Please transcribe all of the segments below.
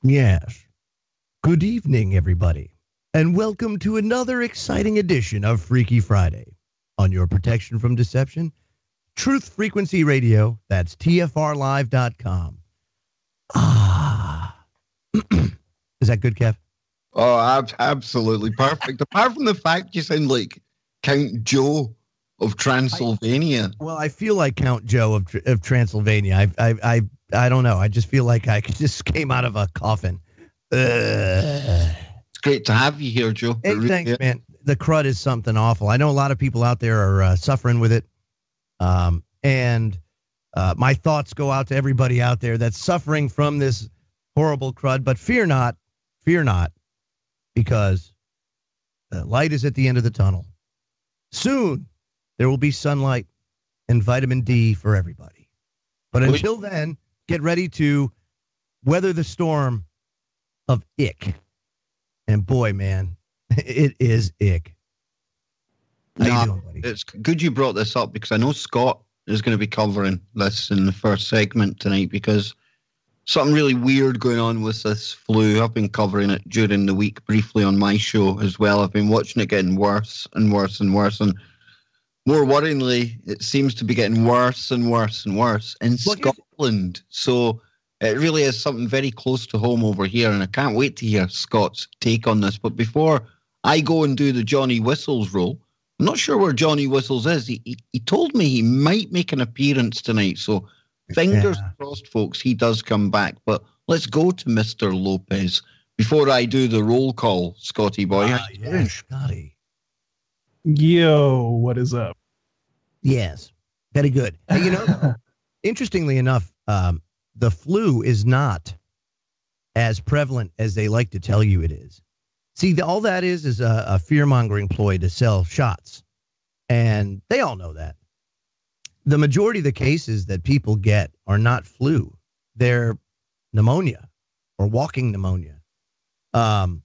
Yes. Good evening, everybody, and welcome to another exciting edition of Freaky Friday. On your protection from deception, Truth Frequency Radio, that's TFRlive.com. Ah. Is that good, Kev? Oh, absolutely perfect. Apart from the fact you sound like Count Joe of Transylvania. I feel like Count Joe of Transylvania. I don't know. I just feel like I just came out of a coffin. It's great to have you here, Joe. Hey, really thanks, man. The crud is something awful. I know a lot of people out there are suffering with it. And my thoughts go out to everybody out there that's suffering from this horrible crud. But fear not, because the light is at the end of the tunnel. Soon, there will be sunlight and vitamin D for everybody. But until then, get ready to weather the storm of ick. And boy, man, it is ick. How you doing, buddy? It's good you brought this up because I know Scott is going to be covering this in the first segment tonight because something really weird going on with this flu. I've been covering it during the week briefly on my show as well. I've been watching it getting worse and worse and worse. And more worryingly, it seems to be getting worse and worse and worse in Scotland. So it really is something very close to home over here, and I can't wait to hear Scott's take on this. But before I go and do the Johnny Whistles role, I'm not sure where Johnny Whistles is. He told me he might make an appearance tonight, so fingers crossed, folks, he does come back. But let's go to Mr. Lopez before I do the roll call, Scotty boy. Yeah, Scotty. Yo, what is up? Yes, very good. Hey, interestingly enough, the flu is not as prevalent as they like to tell you it is. See, all that is a fear-mongering ploy to sell shots, and they all know that. The majority of the cases that people get are not flu. They're pneumonia or walking pneumonia. Well,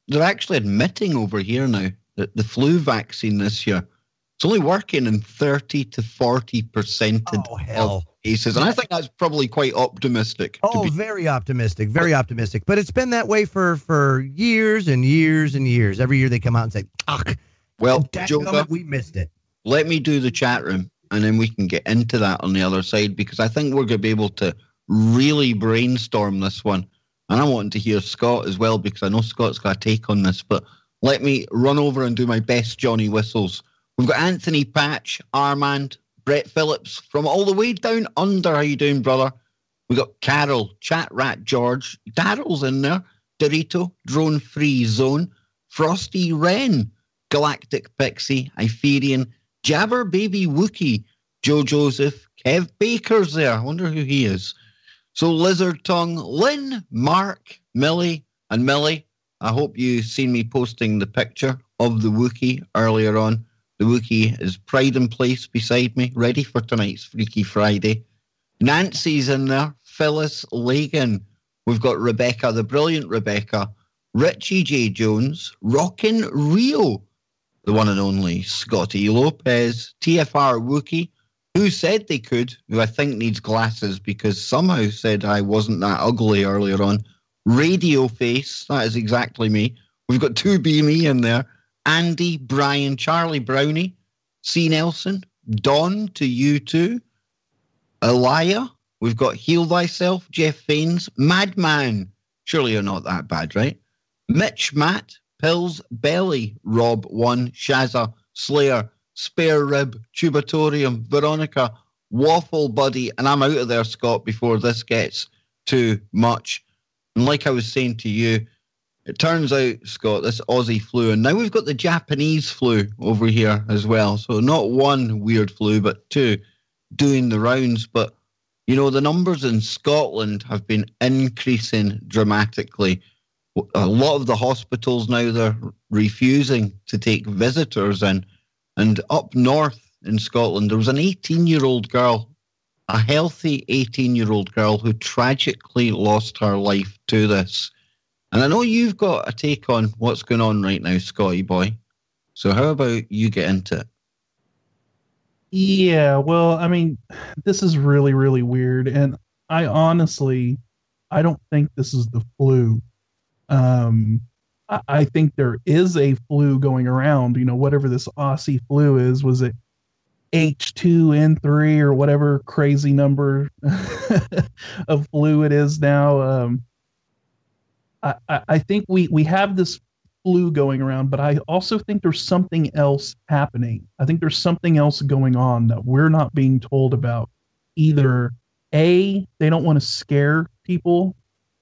they're actually admitting over here now that the flu vaccine this year, it's only working in 30 to 40% of cases. And I think that's probably quite optimistic. Very optimistic, very optimistic. But it's been that way for years and years and years. Every year they come out and say, well, Joe, we missed it. Let me do the chat room, and then we can get into that on the other side, because I think we're going to be able to really brainstorm this one. And I want to hear Scott as well, because I know Scott's got a take on this. But let me run over and do my best Johnny Whistles. We've got Anthony Patch, Armand, Brett Phillips from all the way down under. How you doing, brother? We got Carol, Chat Rat George, Daryl's in there, Dorito, Drone Free Zone, Frosty Wren, Galactic Pixie, Hyperion, Jabber Baby Wookie, Joe Joseph, Kev Baker's there. I wonder who he is. So Lizard Tongue, Lynn, Mark, Millie, and Millie. I hope you've seen me posting the picture of the Wookie earlier on. The Wookie is pride in place beside me, ready for tonight's Freaky Friday. Nancy's in there, Phyllis Lagan. We've got Rebecca, the brilliant Rebecca, Richie J. Jones, Rockin' Rio, the one and only Scotty Lopez, TFR Wookie, who said they could, who I think needs glasses because somehow said I wasn't that ugly earlier on. Radio Face, that is exactly me. We've got 2B in there. Andy, Brian, Charlie Brownie, C. Nelson, Don to you too, Elia, we've got Heal Thyself, Jeff Faines, Madman, surely you're not that bad, right? Mitch, Matt, Pills, Belly, Rob 1, Shazza, Slayer, Spare Rib, Tubatorium, Veronica, Waffle Buddy, and I'm out of there, Scott, before this gets too much. And like I was saying to you, it turns out, Scott, this Aussie flu, and now we've got the Japanese flu over here as well. So not one weird flu, but two doing the rounds. But, the numbers in Scotland have been increasing dramatically. A lot of the hospitals now, they're refusing to take visitors in. And up north in Scotland, there was an 18-year-old girl, a healthy 18-year-old girl who tragically lost her life to this. And I know you've got a take on what's going on right now, Scotty boy. So how about you get into it? Yeah, well, I mean, this is really, really weird. And I honestly I don't think this is the flu. I think there is a flu going around. Whatever this Aussie flu is, was it H2N3 or whatever crazy number of flu it is now? I think we have this flu going around, but I also think there's something else happening. I think there's something else going on that we're not being told about. Either A, they don't want to scare people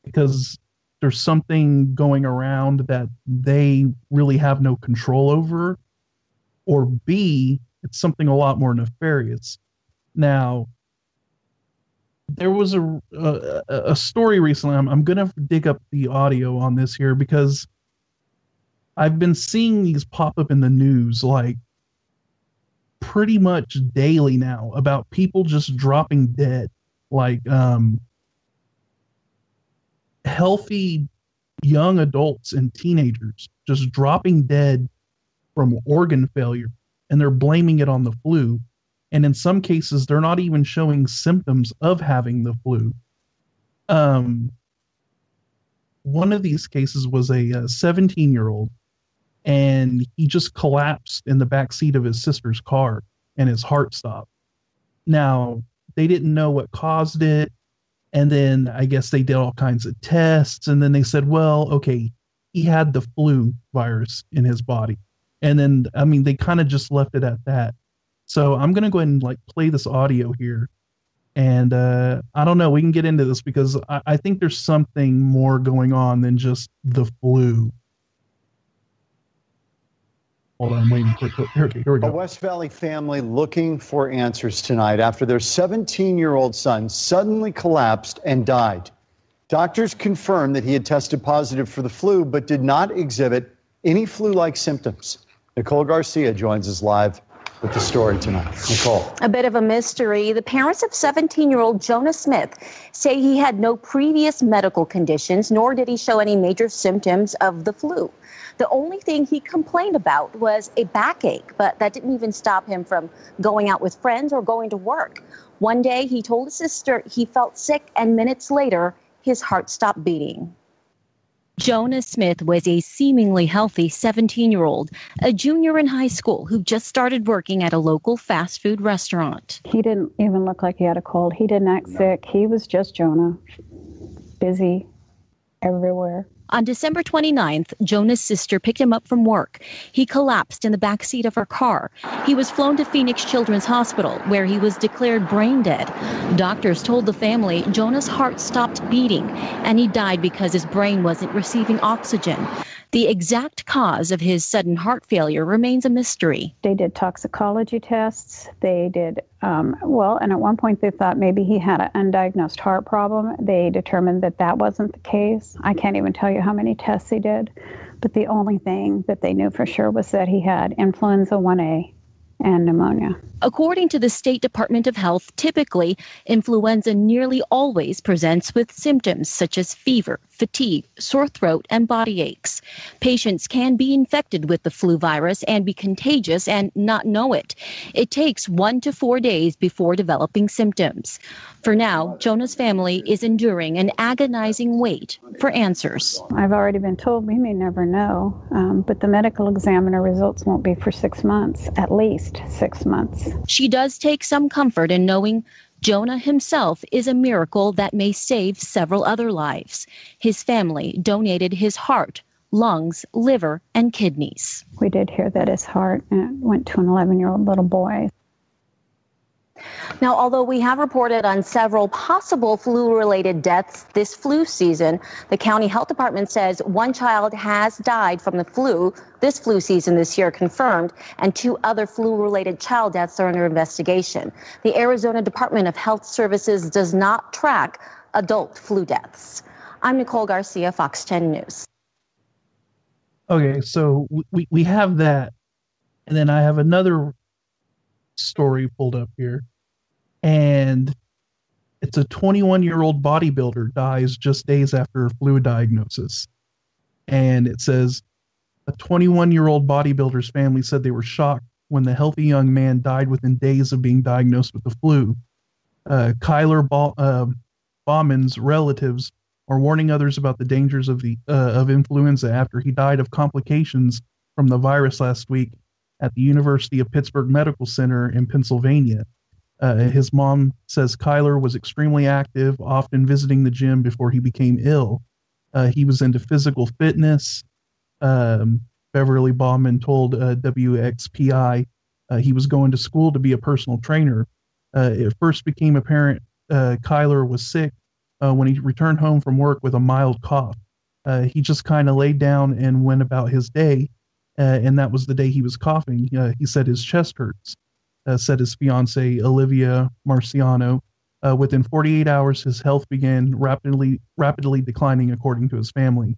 because there's something going around that they really have no control over, or B, it's something a lot more nefarious. Now, there was a story recently. I'm going to dig up the audio on this here because I've been seeing these pop up in the news like pretty much daily now about people just dropping dead. Like healthy young adults and teenagers just dropping dead from organ failure, and they're blaming it on the flu. And in some cases, they're not even showing symptoms of having the flu. One of these cases was a 17-year-old, and he just collapsed in the back seat of his sister's car, and his heart stopped. Now, they didn't know what caused it, and then I guess they did all kinds of tests, and then they said, well, okay, he had the flu virus in his body. And then, I mean, they kind of just left it at that. So I'm going to go ahead and play this audio here. And I don't know, we can get into this because I think there's something more going on than just the flu. Hold on, I'm waiting for it. Here we go. A West Valley family looking for answers tonight after their 17-year-old son suddenly collapsed and died. Doctors confirmed that he had tested positive for the flu, but did not exhibit any flu-like symptoms. Nicole Garcia joins us live with the story tonight. Nicole. A bit of a mystery. The parents of 17-year-old Jonah Smith say he had no previous medical conditions, nor did he show any major symptoms of the flu. The only thing he complained about was a backache, but that didn't even stop him from going out with friends or going to work. One day, he told his sister he felt sick, and minutes later, his heart stopped beating. Jonah Smith was a seemingly healthy 17-year-old, a junior in high school who just started working at a local fast food restaurant. He didn't even look like he had a cold. He didn't act sick. He was just Jonah, busy everywhere. On December 29th, Jonah's sister picked him up from work. He collapsed in the back seat of her car. He was flown to Phoenix Children's Hospital, where he was declared brain dead. Doctors told the family Jonah's heart stopped beating, and he died because his brain wasn't receiving oxygen. The exact cause of his sudden heart failure remains a mystery. They did toxicology tests. They did, and at one point they thought maybe he had an undiagnosed heart problem. They determined that that wasn't the case. I can't even tell you how many tests they did, but the only thing that they knew for sure was that he had influenza 1A and pneumonia. According to the State Department of Health, typically, influenza nearly always presents with symptoms such as fever, fatigue, sore throat, and body aches. Patients can be infected with the flu virus and be contagious and not know it. It takes 1 to 4 days before developing symptoms. For now, Jonah's family is enduring an agonizing wait for answers. I've already been told we may never know, but the medical examiner results won't be for 6 months, at least 6 months. She does take some comfort in knowing Jonah himself is a miracle that may save several other lives. His family donated his heart, lungs, liver, and kidneys. We did hear that his heart went to an 11-year-old little boy. Now, although we have reported on several possible flu-related deaths this flu season, the county health department says one child has died from the flu this flu season this year confirmed, and 2 other flu-related child deaths are under investigation. The Arizona Department of Health Services does not track adult flu deaths. I'm Nicole Garcia, Fox 10 News. Okay, so we have that, and then I have another story pulled up here, and it's a 21-year-old bodybuilder dies just days after a flu diagnosis. And it says a 21-year-old bodybuilder's family said they were shocked when the healthy young man died within days of being diagnosed with the flu. Kyler Bauman's relatives or warning others about the dangers of influenza after he died of complications from the virus last week at the University of Pittsburgh Medical Center in Pennsylvania. His mom says Kyler was extremely active, often visiting the gym before he became ill. He was into physical fitness. Beverly Bauman told WXPI he was going to school to be a personal trainer. It first became apparent Kyler was sick when he returned home from work with a mild cough. He just kind of laid down and went about his day, and that was the day he was coughing. He said his chest hurts, said his fiancee, Olivia Marciano. Within 48 hours, his health began rapidly declining, according to his family.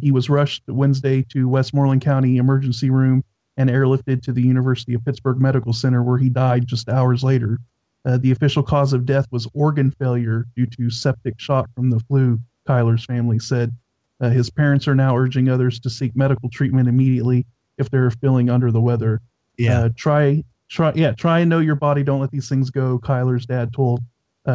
He was rushed Wednesday to Westmoreland County Emergency Room and airlifted to the University of Pittsburgh Medical Center, where he died just hours later. The official cause of death was organ failure due to septic shock from the flu, Kyler's family said. His parents are now urging others to seek medical treatment immediately if they're feeling under the weather. Try and know your body. Don't let these things go, Kyler's dad told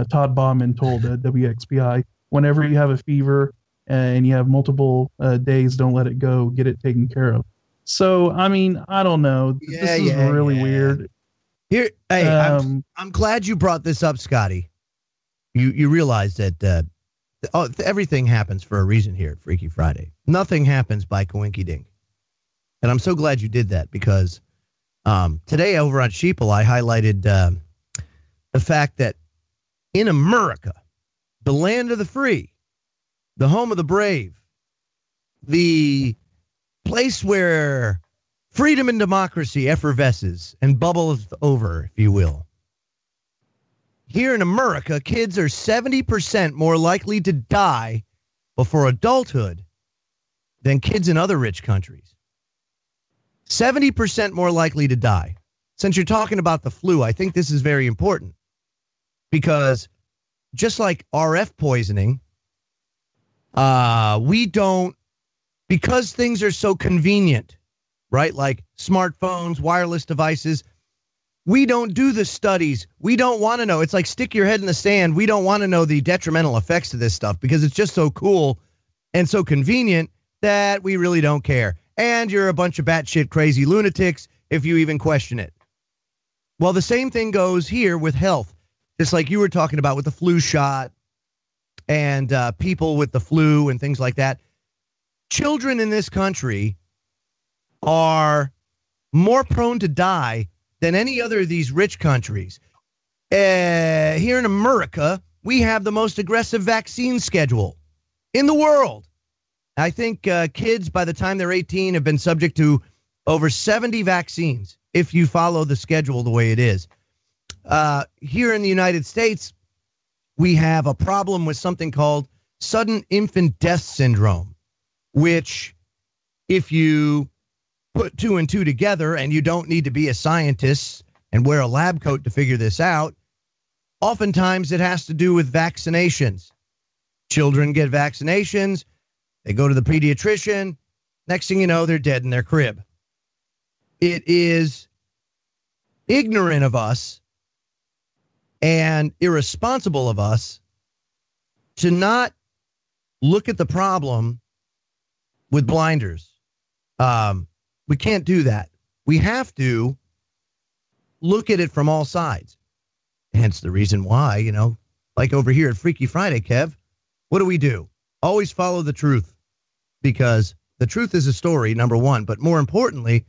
Todd Bauman told WXPI. Whenever you have a fever and you have multiple days, don't let it go. Get it taken care of. So, I mean, I don't know. This is really weird. Here, hey, I'm glad you brought this up, Scotty. You realize that everything happens for a reason here at Freaky Friday. Nothing happens by coinkydink. And I'm so glad you did that, because today over on Sheeple, I highlighted the fact that in America, the land of the free, the home of the brave, the place where freedom and democracy effervesces and bubbles over, if you will. Here in America, kids are 70% more likely to die before adulthood than kids in other rich countries. 70% more likely to die. Since you're talking about the flu, I think this is very important, because just like RF poisoning, we don't, because things are so convenient, right? Like smartphones, wireless devices, we don't do the studies. We don't want to know. It's like stick your head in the sand. We don't want to know the detrimental effects of this stuff because it's just so cool and so convenient that we really don't care. And you're a bunch of batshit crazy lunatics if you even question it. Well, the same thing goes here with health. Just like you were talking about with the flu shot and people with the flu and things like that. Children in this country are more prone to die than any other of these rich countries. Here in America, we have the most aggressive vaccine schedule in the world. I think kids, by the time they're 18, have been subject to over 70 vaccines, if you follow the schedule the way it is. Here in the United States, we have a problem with something called sudden infant death syndrome, which, if you put two and two together, and you don't need to be a scientist and wear a lab coat to figure this out, oftentimes it has to do with vaccinations. Children get vaccinations, they go to the pediatrician, next thing you know, they're dead in their crib. It is ignorant of us and irresponsible of us to not look at the problem with blinders. We can't do that. We have to look at it from all sides. Hence the reason why, like over here at Freaky Friday, Kev, what do? Always follow the truth, because the truth is a story, number one. But more importantly,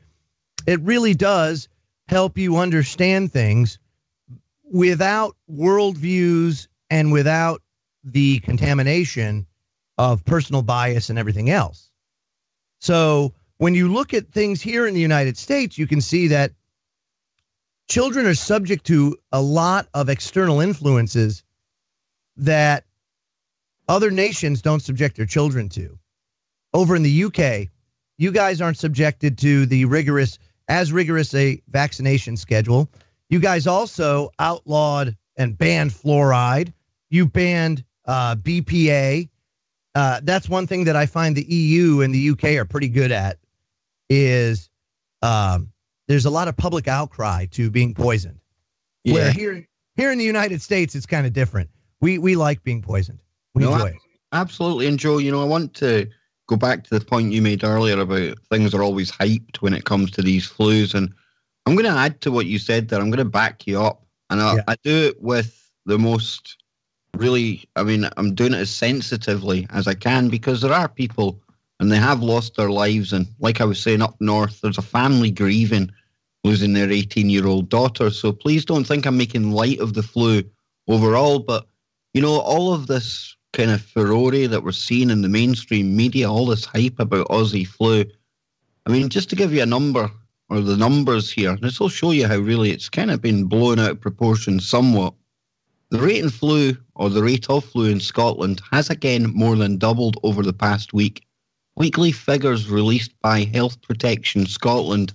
it really does help you understand things without worldviews and without the contamination of personal bias and everything else. So when you look at things here in the United States, you can see that children are subject to a lot of external influences that other nations don't subject their children to. Over in the UK, you guys aren't subjected to the rigorous a vaccination schedule. You guys also outlawed and banned fluoride. You banned BPA. That's one thing that I find the EU and the UK are pretty good at, is there's a lot of public outcry to being poisoned. Yeah. Where here in the United States, it's kind of different. We like being poisoned. We enjoy it. absolutely. And Joe, I want to go back to the point you made earlier about things are always hyped when it comes to these flus. And I'm going to add to what you said there. I'm going to back you up. And I do it with the most I'm doing it as sensitively as I can, because there are people and they have lost their lives. And like I was saying, up north, there's a family grieving losing their 18-year-old daughter. So please don't think I'm making light of the flu overall. But, all of this kind of furore that we're seeing in the mainstream media, all this hype about Aussie flu. I mean, just to give you a number, or the numbers here, this will show you how really it's kind of been blown out of proportion somewhat. The rate of flu in Scotland has again more than doubled over the past week. Weekly figures released by Health Protection Scotland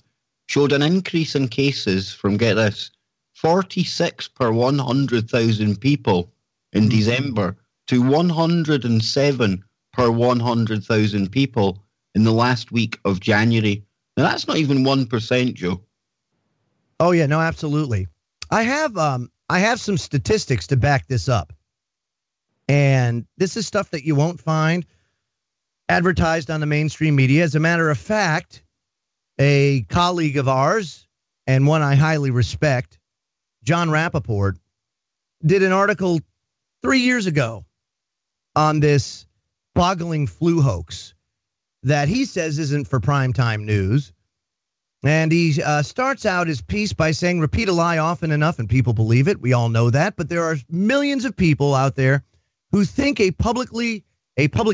showed an increase in cases from, get this, 46 per 100,000 people in December to 107 per 100,000 people in the last week of January. Now, that's not even 1%, Joe. Oh, yeah, no, absolutely. I have some statistics to back this up. And this is stuff that you won't find advertised on the mainstream media. As a matter of fact, a colleague of ours, and one I highly respect, John Rappaport, did an article 3 years ago on this boggling flu hoax that he says isn't for primetime news. And he starts out his piece by saying, repeat a lie often enough and people believe it. We all know that. But there are millions of people out there who think a public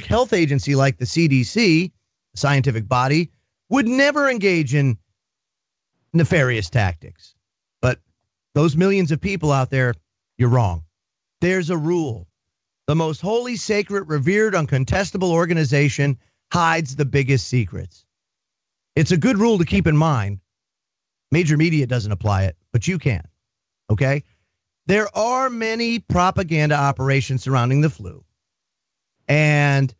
health agency like the CDC, a scientific body, would never engage in nefarious tactics. But those millions of people out there, you're wrong. There's a rule. The most holy, sacred, revered, uncontestable organization hides the biggest secrets. It's a good rule to keep in mind. Major media doesn't apply it, but you can. Okay? There are many propaganda operations surrounding the flu. And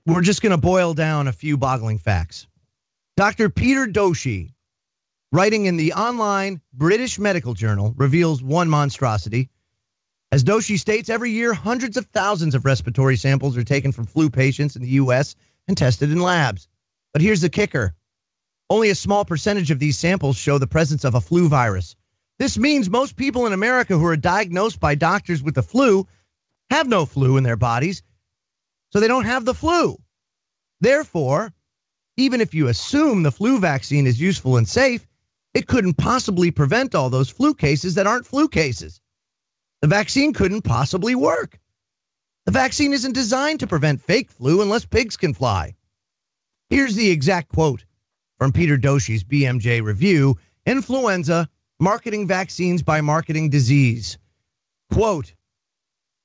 we're just going to boil down a few boggling facts. Dr. Peter Doshi, writing in the online British Medical Journal, reveals one monstrosity. As Doshi states, every year, hundreds of thousands of respiratory samples are taken from flu patients in the U.S. and tested in labs. But here's the kicker. Only a small percentage of these samples show the presence of a flu virus. This means most people in America who are diagnosed by doctors with the flu have no flu in their bodies, so they don't have the flu. Therefore, even if you assume the flu vaccine is useful and safe, it couldn't possibly prevent all those flu cases that aren't flu cases. The vaccine couldn't possibly work. The vaccine isn't designed to prevent fake flu unless pigs can fly. Here's the exact quote from Peter Doshi's BMJ review, Influenza, Marketing Vaccines by Marketing Disease. Quote,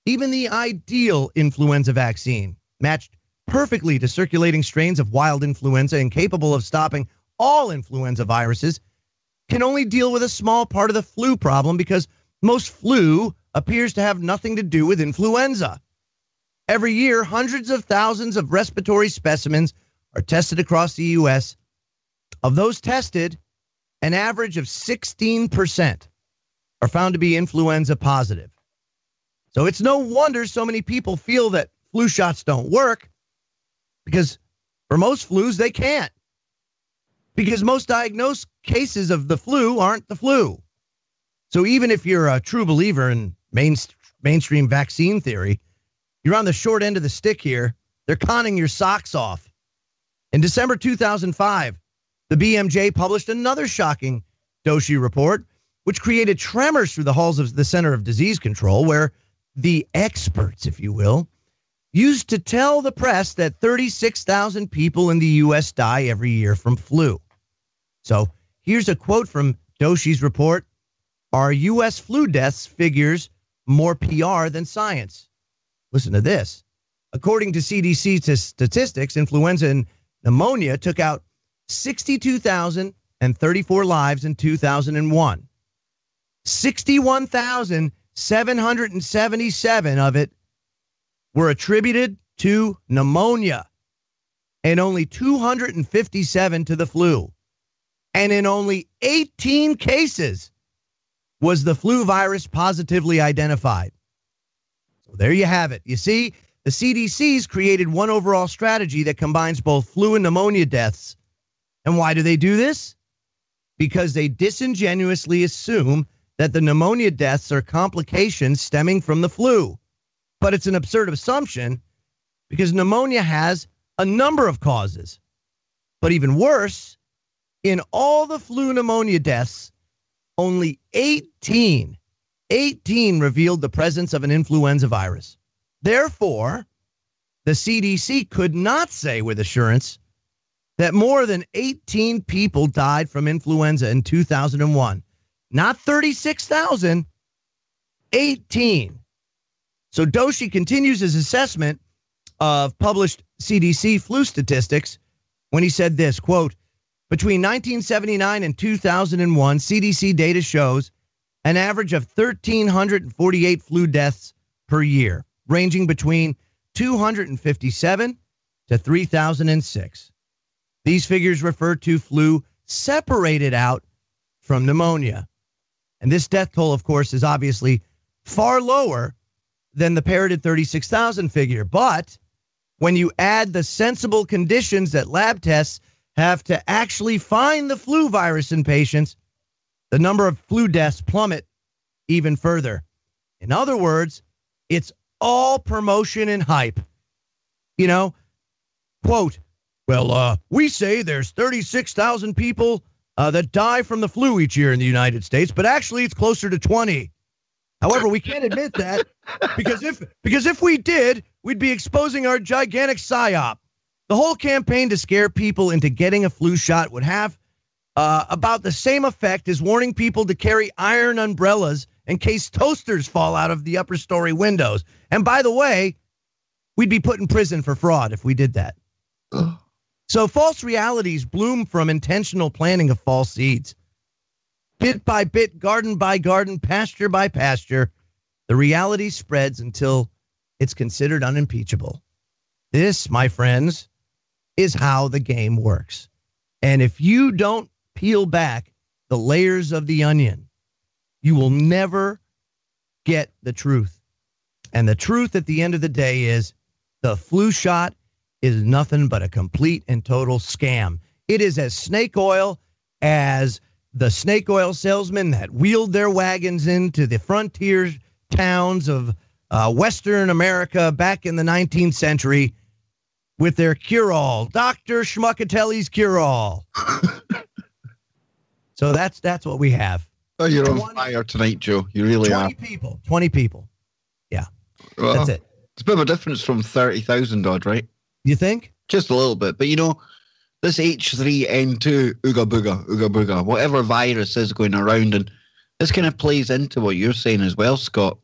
even the ideal influenza vaccine, matched perfectly to circulating strains of wild influenza and capable of stopping all influenza viruses, can only deal with a small part of the flu problem because most flu appears to have nothing to do with influenza. Every year, hundreds of thousands of respiratory specimens are tested across the U.S. Of those tested, an average of 16% are found to be influenza positive. So it's no wonder so many people feel that flu shots don't work, because for most flus, they can't. Because most diagnosed cases of the flu aren't the flu. So even if you're a true believer in mainstream vaccine theory, you're on the short end of the stick here. They're conning your socks off. In December 2005, the BMJ published another shocking Doshi report, which created tremors through the halls of the Center of Disease Control, where the experts, if you will, used to tell the press that 36,000 people in the U.S. die every year from flu. So here's a quote from Doshi's report. Are U.S. flu deaths figures more PR than science? Listen to this. According to CDC statistics, influenza and pneumonia took out 62,034 lives in 2001. 61,777 of it were attributed to pneumonia, and only 257 to the flu. And in only 18 cases was the flu virus positively identified. So there you have it. You see, the CDC's created one overall strategy that combines both flu and pneumonia deaths. And why do they do this? Because they disingenuously assume that the pneumonia deaths are complications stemming from the flu. But it's an absurd assumption because pneumonia has a number of causes. But even worse, in all the flu pneumonia deaths, only 18 revealed the presence of an influenza virus. Therefore, the CDC could not say with assurance that more than 18 people died from influenza in 2001. Not 36,000, 18. So Doshi continues his assessment of published CDC flu statistics when he said this, quote, between 1979 and 2001, CDC data shows an average of 1,348 flu deaths per year, ranging between 257 to 3,006. These figures refer to flu separated out from pneumonia. And this death toll, of course, is obviously far lower than the parroted 36,000 figure. But when you add the sensible conditions that lab tests have to actually find the flu virus in patients, the number of flu deaths plummet even further. In other words, it's all promotion and hype. You know, quote, well, we say there's 36,000 people that die from the flu each year in the United States, but actually it's closer to 20. However, we can't admit that because if we did, we'd be exposing our gigantic psyop. The whole campaign to scare people into getting a flu shot would have about the same effect as warning people to carry iron umbrellas in case toasters fall out of the upper story windows. And by the way, we'd be put in prison for fraud if we did that. So false realities bloom from intentional planting of false seeds. Bit by bit, garden by garden, pasture by pasture, the reality spreads until it's considered unimpeachable. This, my friends, is how the game works. And if you don't peel back the layers of the onion, you will never get the truth. And the truth at the end of the day is the flu shot is nothing but a complete and total scam. It is as snake oil as the snake oil salesmen that wheeled their wagons into the frontier towns of Western America back in the 19th century with their cure-all, Dr. Schmuckatelli's cure-all. So that's what we have. Oh, you're on fire tonight, Joe. You really are. 20 people. Yeah, well, that's it. It's a bit of a difference from 30,000 odd, right? You think? Just a little bit. But, you know, this H3N2 ooga booga, whatever virus is going around, and this kind of plays into what you're saying as well, Scott.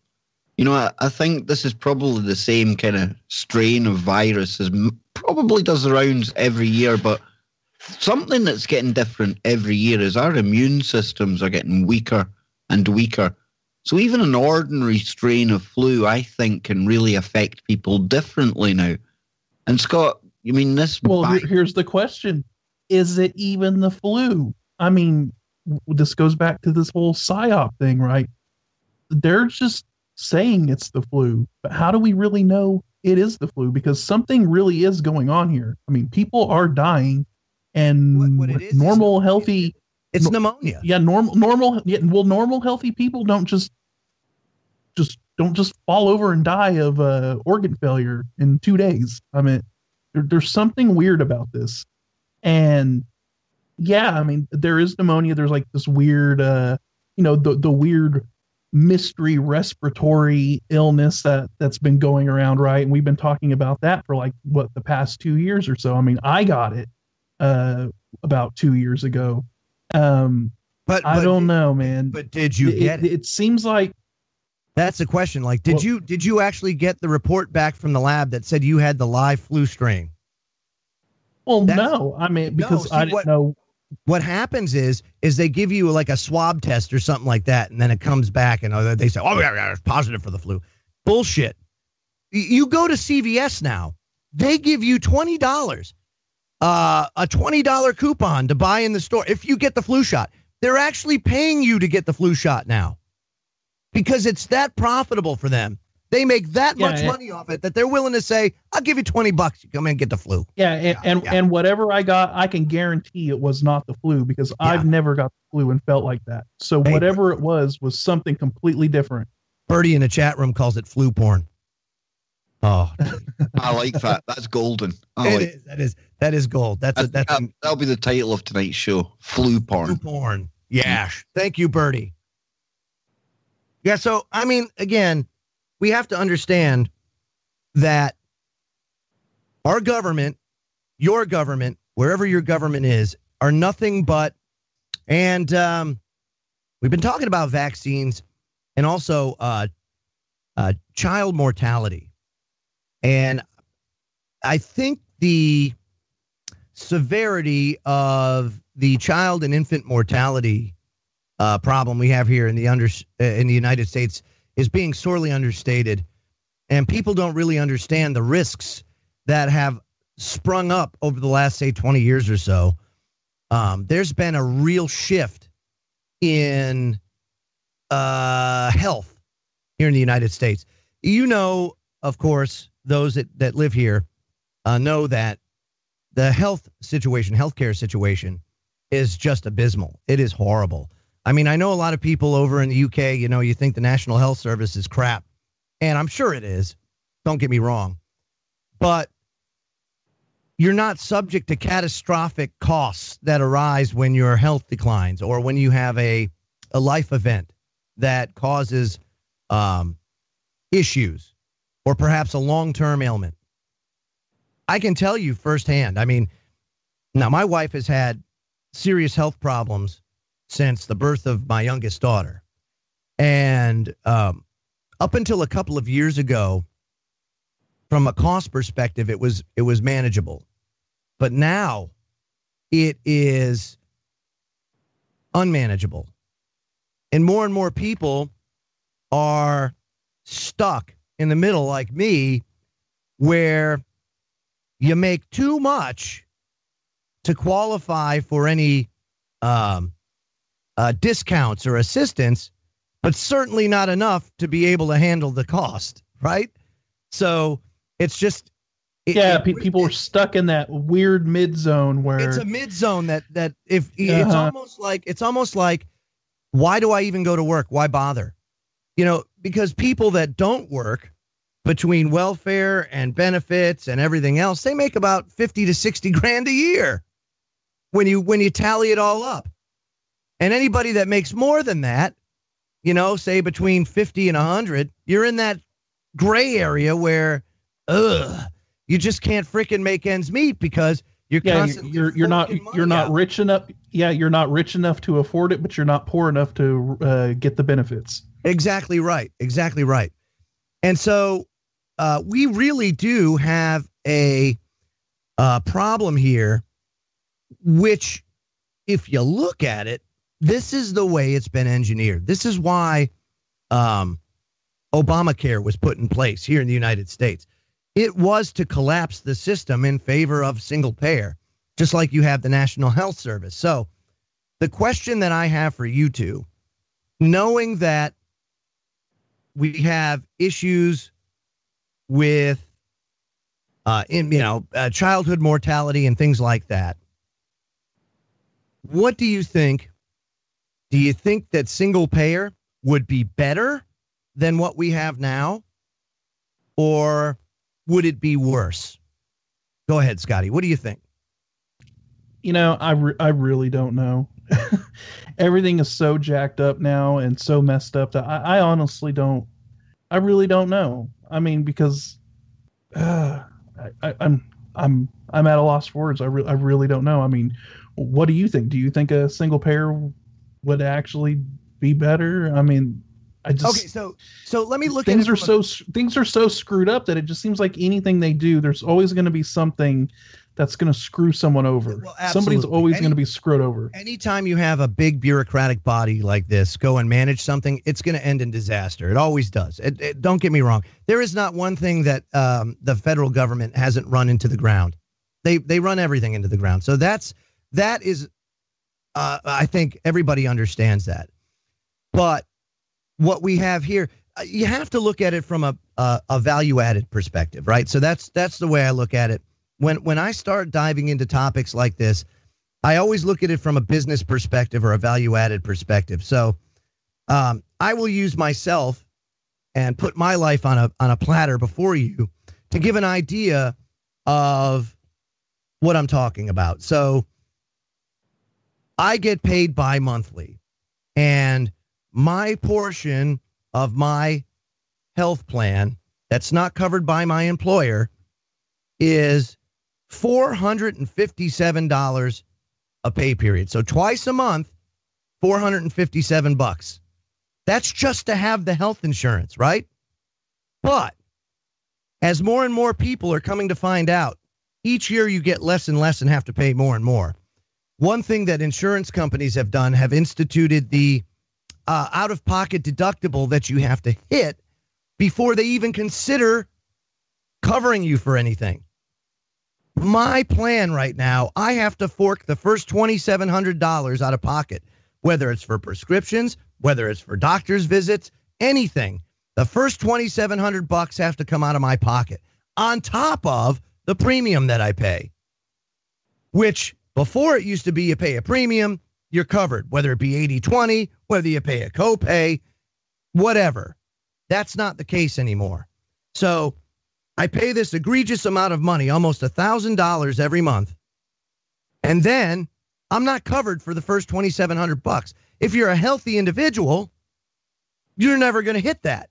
You know, I think this is probably the same kind of strain of virus as probably does the rounds every year, but something that's getting different every year is our immune systems are getting weaker and weaker. So even an ordinary strain of flu, I think, can really affect people differently now. And Scott, you mean this? Well, here's the question. Is it even the flu? I mean, this goes back to this whole PSYOP thing, right? They're just saying it's the flu, but how do we really know it is the flu? Because something really is going on here. I mean, people are dying, and what it is normal, healthy. It's pneumonia. Yeah, normal. Yeah, well, normal, healthy people don't just fall over and die of organ failure in 2 days. I mean, there's something weird about this, and yeah, I mean, there is pneumonia. There's like this weird, the weird mystery respiratory illness that's been going around, right? And we've been talking about that for like the past 2 years or so. I mean, I got it about 2 years ago. But I don't know, man. But did you get it? It seems like that's the question. Like, did you actually get the report back from the lab that said you had the live flu strain? Well, no. I mean, because I didn't know. What happens is they give you like a swab test or something like that, and then it comes back, and they say, oh, yeah, it's positive for the flu. Bullshit. You go to CVS now. They give you $20, a $20 coupon to buy in the store if you get the flu shot. They're actually paying you to get the flu shot now because it's that profitable for them. They make that much Yeah, money off it that they're willing to say, "I'll give you $20. You come in and get the flu." And whatever I got, I can guarantee it was not the flu because I've never got the flu and felt like that. So Hey, whatever it was something completely different. Birdie in the chat room calls it flu porn. Oh, I like that. That's golden. That is gold. That'll be the title of tonight's show. Flu porn. Flu porn. Yeah. Thank you, Birdie. Yeah. So, I mean, again, we have to understand that our government, your government, wherever your government is, are nothing but, and we've been talking about vaccines and also child mortality. And I think the severity of the child and infant mortality problem we have here in the United States is being sorely understated, and people don't really understand the risks that have sprung up over the last, say, 20 years or so. There's been a real shift in health here in the United States. You know, of course, those that live here know that the healthcare situation is just abysmal. It is horrible. I mean, I know a lot of people over in the UK, you think the National Health Service is crap, and I'm sure it is. Don't get me wrong. But you're not subject to catastrophic costs that arise when your health declines or when you have a life event that causes issues or perhaps a long-term ailment. I can tell you firsthand. I mean, now my wife has had serious health problems since the birth of my youngest daughter. And up until a couple of years ago, from a cost perspective, it was manageable. But now it is unmanageable. And more people are stuck in the middle like me, where you make too much to qualify for any discounts or assistance, but certainly not enough to be able to handle the cost, right? So it's just... people are stuck in that weird mid zone where... It's a mid zone that if it's almost like, why do I even go to work? Why bother? Because people that don't work, between welfare and benefits and everything else, they make about 50 to 60 grand a year when you tally it all up. And anybody that makes more than that, say between 50 and 100, you're in that gray area where, you just can't freaking make ends meet because you're constantly you're not rich enough. Yeah, you're not rich enough to afford it, but you're not poor enough to get the benefits. Exactly right. Exactly right. And so we really do have a problem here, which, if you look at it, this is the way it's been engineered. This is why Obamacare was put in place here in the United States. It was to collapse the system in favor of single payer, just like you have the National Health Service. So the question that I have for you two, knowing that we have issues with childhood mortality and things like that, what do you think? Do you think that single payer would be better than what we have now, or would it be worse? Go ahead, Scotty. What do you think? I really don't know. Everything is so jacked up now and so messed up that I honestly don't. I really don't know. I mean, because I'm at a loss for words. I really don't know. I mean, what do you think? Do you think a single payer would actually be better? I mean, so let me look things at it. Things are so screwed up that it just seems like anything they do, there's always going to be something that's going to screw someone over. Well, somebody's always going to be screwed over. Anytime you have a big bureaucratic body like this go and manage something, it's going to end in disaster. It always does. Don't get me wrong. There is not one thing that the federal government hasn't run into the ground. They run everything into the ground. So that is, I think everybody understands that. But what we have here, you have to look at it from a value added perspective, right? So that's the way I look at it. When I start diving into topics like this, I always look at it from a business perspective or a value added perspective. So I will use myself and put my life on a platter before you to give an idea of what I'm talking about. So I get paid bi-monthly, and my portion of my health plan that's not covered by my employer is $457 a pay period. So twice a month, $457. That's just to have the health insurance, right? But as more and more people are coming to find out, each year you get less and less and have to pay more and more. One thing that insurance companies have done, have instituted the out-of-pocket deductible that you have to hit before they even consider covering you for anything. My plan right now, I have to fork the first $2,700 out of pocket, whether it's for prescriptions, whether it's for doctor's visits, anything. The first $2,700 have to come out of my pocket on top of the premium that I pay, which before it used to be you pay a premium, you're covered, whether it be 80/20, whether you pay a copay, whatever. That's not the case anymore. So I pay this egregious amount of money, almost $1,000 every month. And then I'm not covered for the first $2,700. If you're a healthy individual, you're never going to hit that.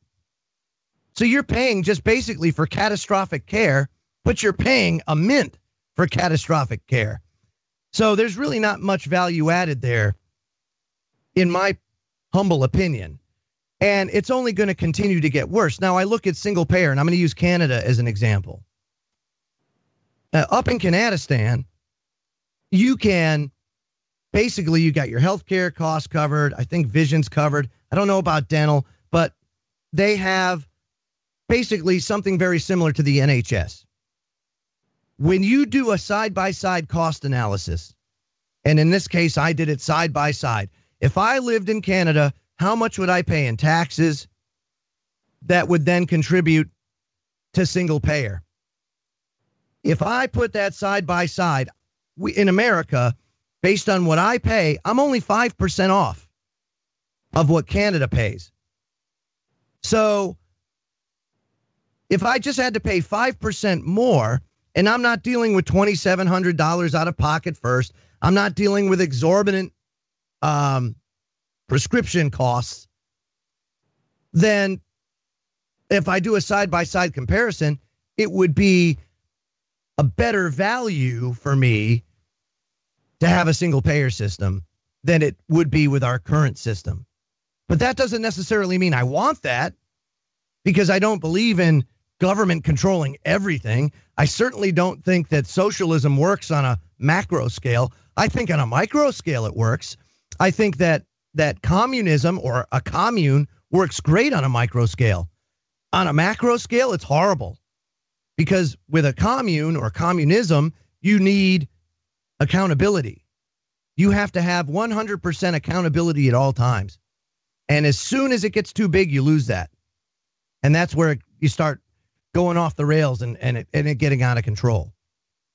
So you're paying just basically for catastrophic care, but you're paying a mint for catastrophic care. So there's really not much value added there, in my humble opinion. And it's only going to continue to get worse. Now, I look at single payer, and I'm going to use Canada as an example. Up in Canadistan, you can basically, you got your healthcare costs covered. I think vision's covered. I don't know about dental, but they have basically something very similar to the NHS. When you do a side-by-side cost analysis, and in this case, I did it side-by-side. If I lived in Canada, how much would I pay in taxes that would then contribute to single payer? If I put that side-by-side, in America, based on what I pay, I'm only 5% off of what Canada pays. So if I just had to pay 5% more, and I'm not dealing with $2,700 out of pocket first, I'm not dealing with exorbitant prescription costs, then if I do a side-by-side comparison, it would be a better value for me to have a single payer system than it would be with our current system. But that doesn't necessarily mean I want that, because I don't believe in government controlling everything. I certainly don't think that socialism works on a macro scale. I think on a micro scale it works. I think that communism or a commune works great on a micro scale. On a macro scale, it's horrible, because with a commune or communism, you need accountability. You have to have 100% accountability at all times. And as soon as it gets too big, you lose that. And that's where you start going off the rails and it getting out of control.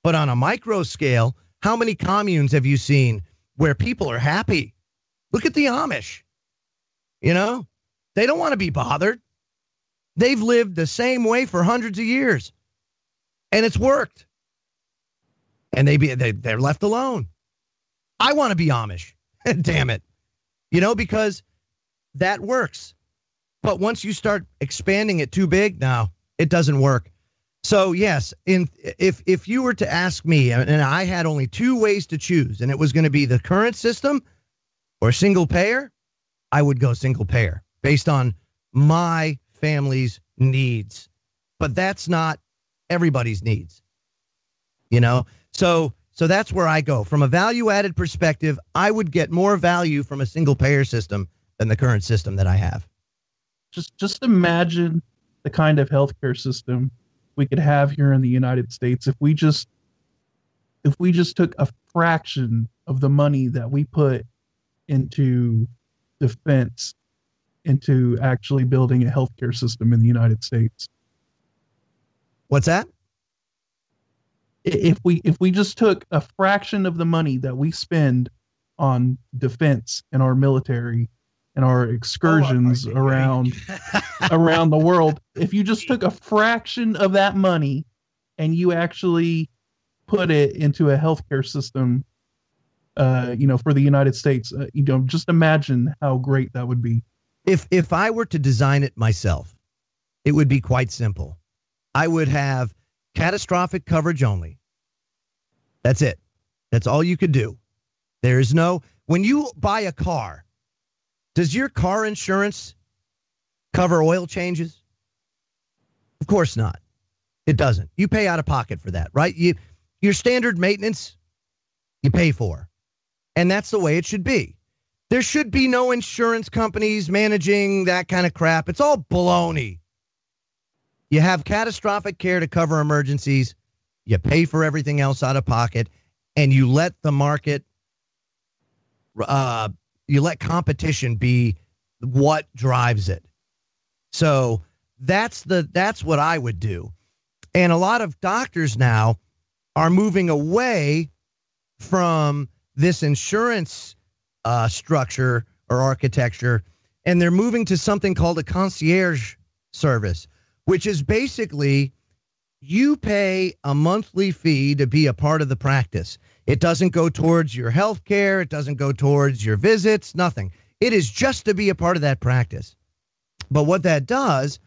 But on a micro scale, how many communes have you seen where people are happy? Look at the Amish. You know, they don't want to be bothered. They've lived the same way for hundreds of years, and it's worked. And they're left alone. I want to be Amish. Damn it. You know, because that works. But once you start expanding it too big, now it doesn't work. So yes, if you were to ask me, and I had only two ways to choose, and it was going to be the current system or single payer, I would go single payer based on my family's needs. But that's not everybody's needs, you know? So that's where I go. From a value-added perspective, I would get more value from a single payer system than the current system that I have. Just imagine the kind of healthcare system we could have here in the United States if we just took a fraction of the money that we put into defense into actually building a healthcare system in the United States. What's that? If we just took a fraction of the money that we spend on defense and our military and our excursions around the world, if you just took a fraction of that money and you actually put it into a healthcare system, for the United States, just imagine how great that would be. If I were to design it myself, it would be quite simple. I would have catastrophic coverage only. That's it. That's all you could do. There is no, when you buy a car, does your car insurance cover oil changes? Of course not. It doesn't. You pay out of pocket for that, right? Your standard maintenance, you pay for. And that's the way it should be. There should be no insurance companies managing that kind of crap. It's all baloney. You have catastrophic care to cover emergencies. You pay for everything else out of pocket, and you let the market, you let competition be what drives it. So that's what I would do. And a lot of doctors now are moving away from this insurance structure or architecture, and they're moving to something called a concierge service, which is basically you pay a monthly fee to be a part of the practice. It doesn't go towards your health care. It doesn't go towards your visits, nothing. It is just to be a part of that practice. But what that does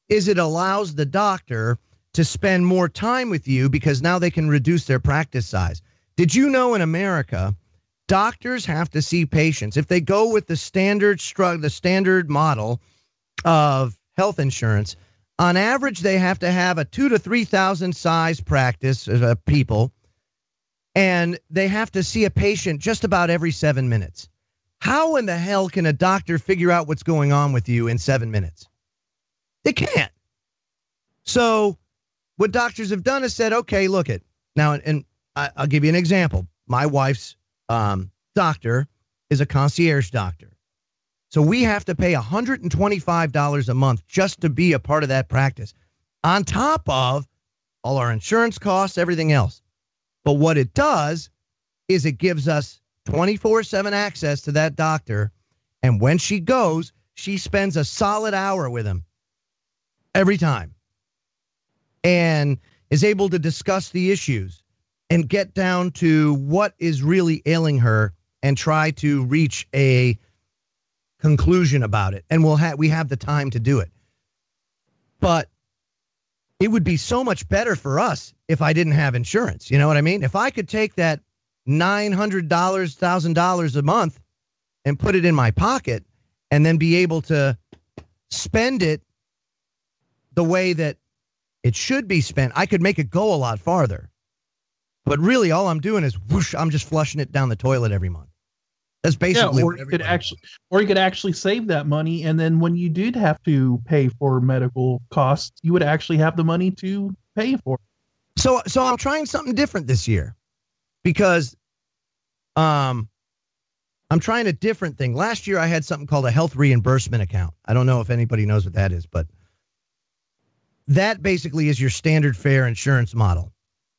is it allows the doctor to spend more time with you because now they can reduce their practice size. Did you know in America, doctors have to see patients? If they go with the standard model of health insurance, on average, they have to have a 2,000 to 3,000 size practice of people, and they have to see a patient just about every 7 minutes. How in the hell can a doctor figure out what's going on with you in 7 minutes? They can't. So what doctors have done is said, okay, look it. Now, and I'll give you an example. My wife's doctor is a concierge doctor. So we have to pay $125 a month just to be a part of that practice, on top of all our insurance costs, everything else. But what it does is it gives us 24/7 access to that doctor. And when she goes, she spends a solid hour with him every time and is able to discuss the issues and get down to what is really ailing her and try to reach a conclusion about it. And we have the time to do it. But it would be so much better for us if I didn't have insurance. You know what I mean? If I could take that $900, $1,000 a month and put it in my pocket and then be able to spend it the way that it should be spent, I could make it go a lot farther. But really, all I'm doing is whoosh, I'm just flushing it down the toilet every month. That's basically or you could actually save that money, and then when you did have to pay for medical costs, you would actually have the money to pay for it. So I'm trying something different this year because I'm trying a different thing. Last year I had something called a health reimbursement account. I don't know if anybody knows what that is, but that basically is your standard fare insurance model.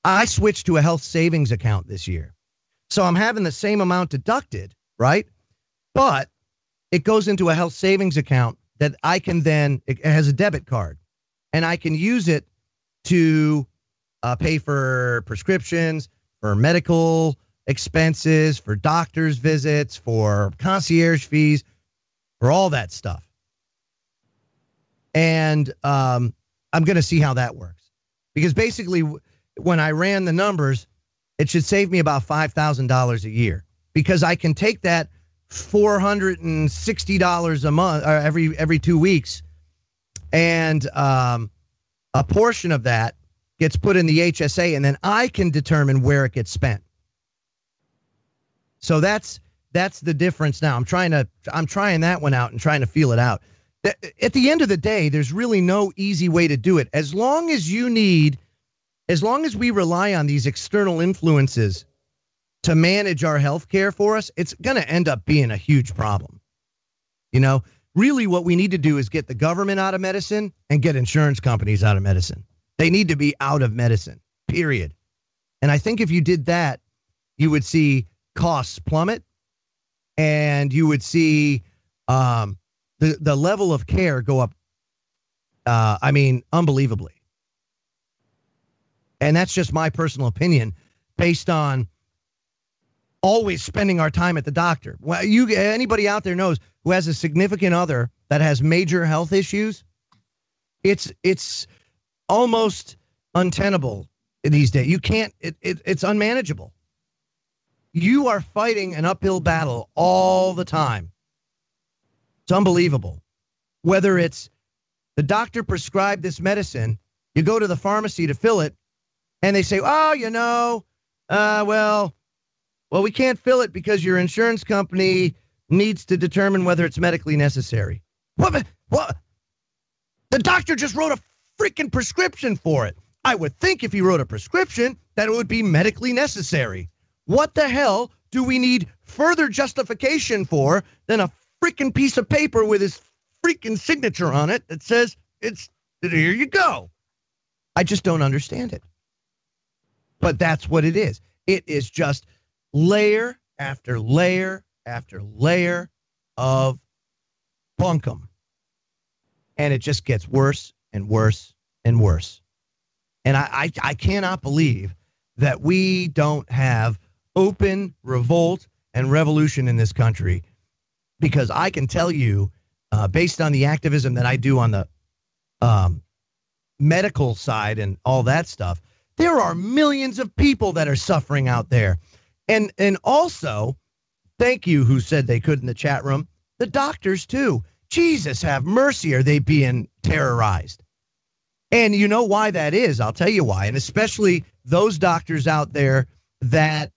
I switched to a health savings account this year. So I'm having the same amount deducted, right? But it goes into a health savings account that I can then, it has a debit card, and I can use it to pay for prescriptions, for medical expenses, for doctor's visits, for concierge fees, for all that stuff. And I'm going to see how that works. Because basically, when I ran the numbers, it should save me about $5,000 a year. Because I can take that $460 a month, or every 2 weeks, and a portion of that gets put in the HSA, and then I can determine where it gets spent. So that's the difference now. I'm trying that one out and trying to feel it out. At the end of the day, there's really no easy way to do it. As long as we rely on these external influences to manage our health care for us, it's going to end up being a huge problem. You know, really what we need to do is get the government out of medicine and get insurance companies out of medicine. They need to be out of medicine, period. And I think if you did that, you would see costs plummet, and you would see the level of care go up, unbelievably. And that's just my personal opinion based on always spending our time at the doctor. Well, anybody out there knows who has a significant other that has major health issues, it's almost untenable these days. You can't, it's unmanageable. You are fighting an uphill battle all the time. It's unbelievable. Whether it's the doctor prescribed this medicine, you go to the pharmacy to fill it, and they say, well, we can't fill it because your insurance company needs to determine whether it's medically necessary. What? The doctor just wrote a freaking prescription for it. I would think if he wrote a prescription that it would be medically necessary. What the hell do we need further justification for than a freaking piece of paper with his freaking signature on it that says here you go? I just don't understand it. But that's what it is. It is just layer after layer after layer of bunkum. And it just gets worse and worse and worse. And I cannot believe that we don't have open revolt and revolution in this country, because I can tell you, based on the activism that I do on the medical side and all that stuff, there are millions of people that are suffering out there. And also, thank you who said they could in the chat room, the doctors too. Jesus have mercy, are they being terrorized? And you know why that is? I'll tell you why. And especially those doctors out there that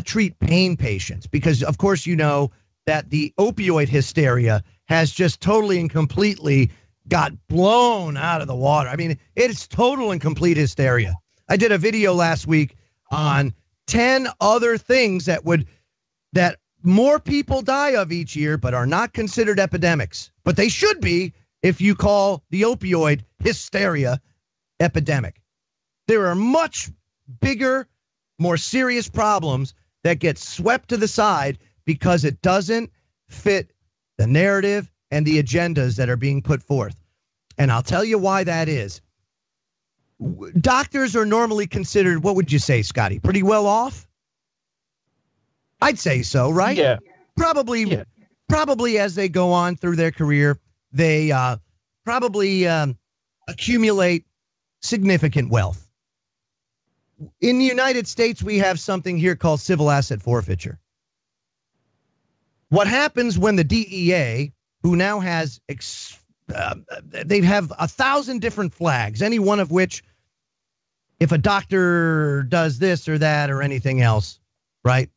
treat pain patients. Because, of course, you know that the opioid hysteria has just totally and completely got blown out of the water. I mean, it's total and complete hysteria. I did a video last week on 10 other things that more people die of each year, but are not considered epidemics. But they should be if you call the opioid hysteria epidemic. There are much bigger, more serious problems that get swept to the side because it doesn't fit the narrative and the agendas that are being put forth. And I'll tell you why that is. Doctors are normally considered, what would you say, Scotty, pretty well off? I'd say so, right? Yeah. Probably as they go on through their career, they probably accumulate significant wealth. In the United States, we have something here called civil asset forfeiture. What happens when the DEA, who now has, they have 1,000 different flags, any one of which, if a doctor does this or that or anything else, right,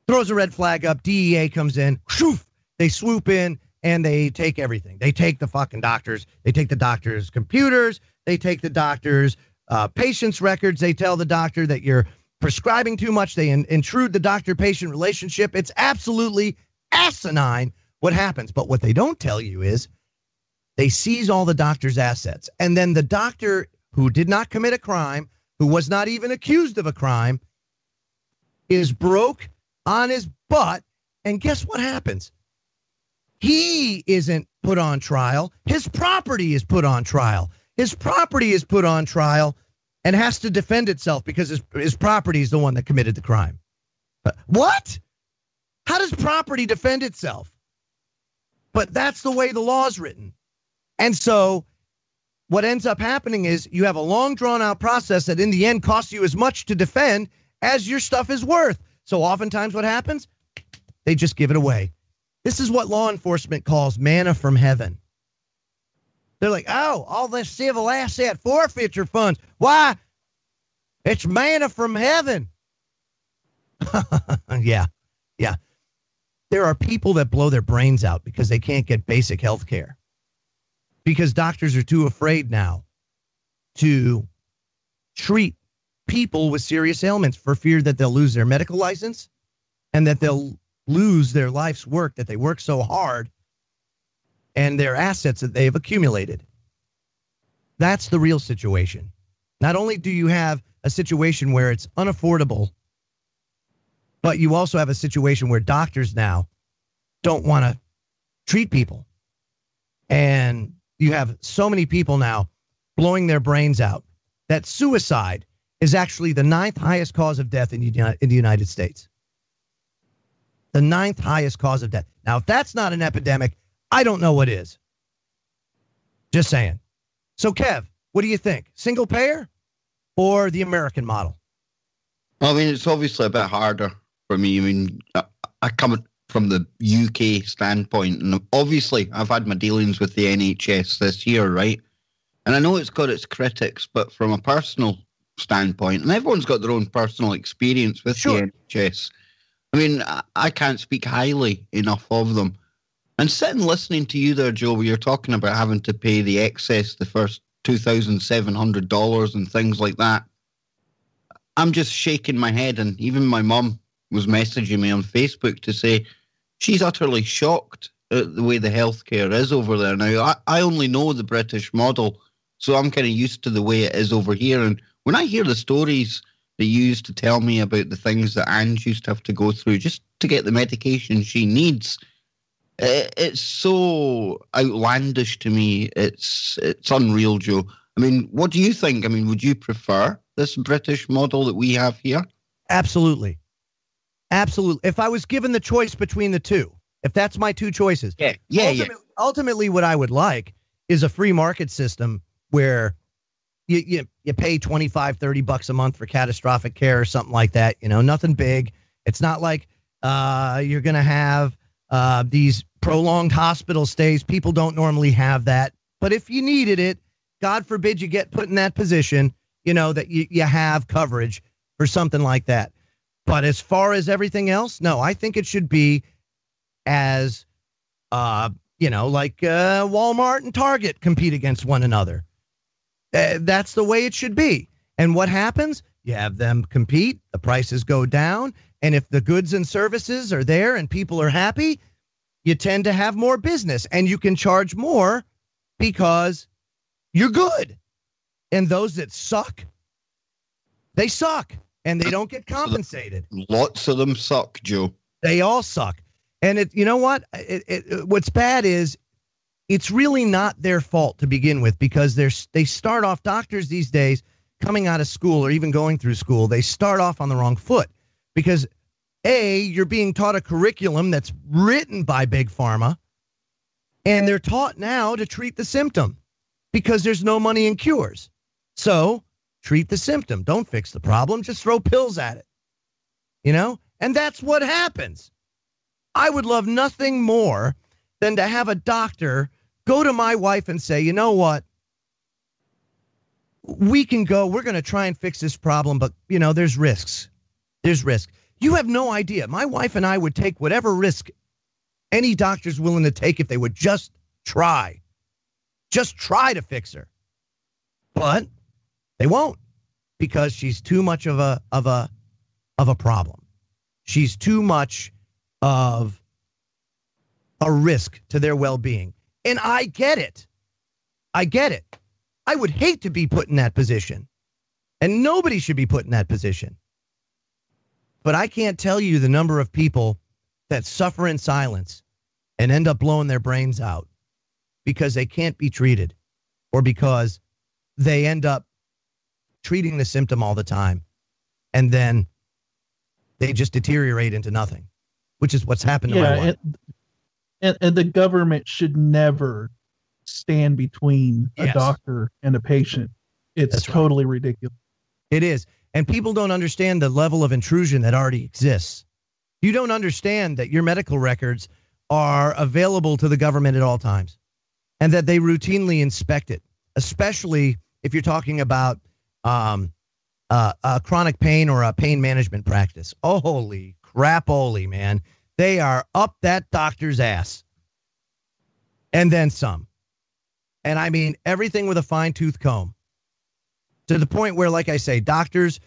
throws a red flag up, DEA comes in, shoof, they swoop in, and they take everything. They take the fucking doctors. They take the doctor's computers. They take the doctor's patient's records. They tell the doctor that you're prescribing too much. They intrude the doctor-patient relationship. It's absolutely asinine what happens. But what they don't tell you is they seize all the doctor's assets. And then the doctor who did not commit a crime, who was not even accused of a crime, is broke on his butt. And guess what happens? He isn't put on trial. His property is put on trial. His property is put on trial and has to defend itself because his property is the one that committed the crime. What? How does property defend itself? But that's the way the law is written. And so what ends up happening is you have a long drawn out process that in the end costs you as much to defend as your stuff is worth. So oftentimes what happens? They just give it away. This is what law enforcement calls manna from heaven. They're like, oh, all this civil asset forfeiture funds. Why? It's manna from heaven. Yeah. There are people that blow their brains out because they can't get basic health care. Because doctors are too afraid now to treat people with serious ailments for fear that they'll lose their medical license and that they'll lose their life's work that they work so hard and their assets that they've accumulated. That's the real situation. Not only do you have a situation where it's unaffordable, but you also have a situation where doctors now don't want to treat people. And you have so many people now blowing their brains out that suicide is actually the 9th highest cause of death in the United States. The 9th highest cause of death. Now, if that's not an epidemic, I don't know what is. Just saying. So, Kev, what do you think? Single payer or the American model? I mean, it's obviously a bit harder for me. I mean, I come from the UK standpoint, and obviously I've had my dealings with the NHS this year, right? And I know it's got its critics, but from a personal standpoint, and everyone's got their own personal experience with the NHS. I mean, I can't speak highly enough of them. And sitting listening to you there, Joe, where you're talking about having to pay the excess, the first $2,700 and things like that, I'm just shaking my head. And even my mum was messaging me on Facebook to say she's utterly shocked at the way the healthcare is over there. Now, I only know the British model, so I'm kind of used to the way it is over here. And when I hear the stories that you used to tell me about the things that Ange used to have to go through just to get the medication she needs, it's so outlandish to me. It's unreal, Joe. I mean, what do you think? I mean, would you prefer this British model that we have here? Absolutely. Absolutely. If I was given the choice between the two, if that's my two choices. Ultimately, what I would like is a free market system where you pay $25, $30 a month for catastrophic care or something like that. You know, nothing big. It's not like you're going to have these prolonged hospital stays. People don't normally have that. But if you needed it, God forbid you get put in that position, you know, that you have coverage for something like that. But as far as everything else, no, I think it should be as, like Walmart and Target compete against one another. That's the way it should be. And what happens? You have them compete, the prices go down, and if the goods and services are there and people are happy, you tend to have more business and you can charge more because you're good. And those that suck, they suck and they don't get compensated. Lots of them suck, Joe. They all suck. And you know what? What's bad is it's really not their fault to begin with, because they start off, doctors these days coming out of school or even going through school, they start off on the wrong foot because you're being taught a curriculum that's written by Big Pharma, and they're taught now to treat the symptom because there's no money in cures. So treat the symptom. Don't fix the problem. Just throw pills at it, and that's what happens. I would love nothing more than to have a doctor go to my wife and say, you know what? We're going to try and fix this problem, but, there's risks. There's risk. You have no idea. My wife and I would take whatever risk any doctor's willing to take if they would just try. Just try to fix her. But they won't, because she's too much of a problem. She's too much of a risk to their well-being. And I get it. I would hate to be put in that position. And nobody should be put in that position. But I can't tell you the number of people that suffer in silence and end up blowing their brains out because they can't be treated, or because they end up treating the symptom all the time and then they just deteriorate into nothing, which is what's happened to my wife. And the government should never stand between a doctor and a patient. It's totally ridiculous. It is. And people don't understand the level of intrusion that already exists. You don't understand that your medical records are available to the government at all times and that they routinely inspect it, especially if you're talking about chronic pain or a pain management practice. Oh, holy crap-oly, man. They are up that doctor's ass. And then some. And I mean everything with a fine-tooth comb. To the point where, like I say, doctors,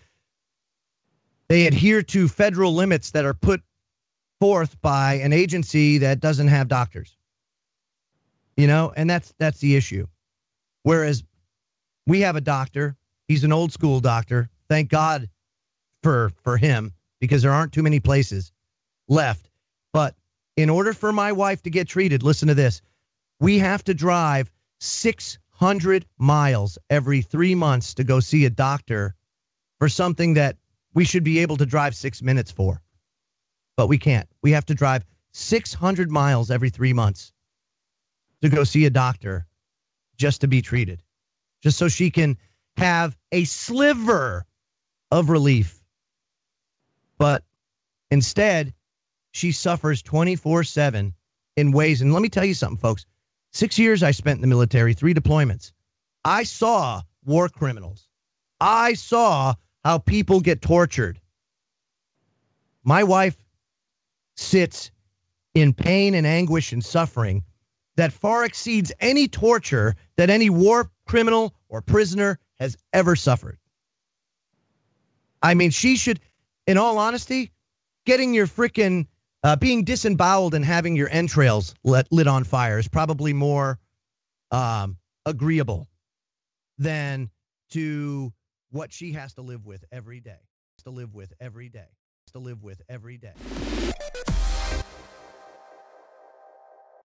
they adhere to federal limits that are put forth by an agency that doesn't have doctors. And that's the issue. Whereas we have a doctor, he's an old school doctor. Thank God for him, because there aren't too many places left. But in order for my wife to get treated, listen to this, we have to drive 600 miles every 3 months to go see a doctor for something that we should be able to drive 6 minutes for. But we can't. We have to drive 600 miles every 3 months to go see a doctor just to be treated, just so she can have a sliver of relief. But instead, she suffers 24/7 in ways. And let me tell you something, folks. 6 years I spent in the military, 3 deployments. I saw war criminals. I saw how people get tortured. My wife sits in pain and anguish and suffering that far exceeds any torture that any war criminal or prisoner has ever suffered. I mean, she should, in all honesty, getting your freaking, being disemboweled and having your entrails lit on fire is probably more agreeable than to what she has to live with every day. To live with every day.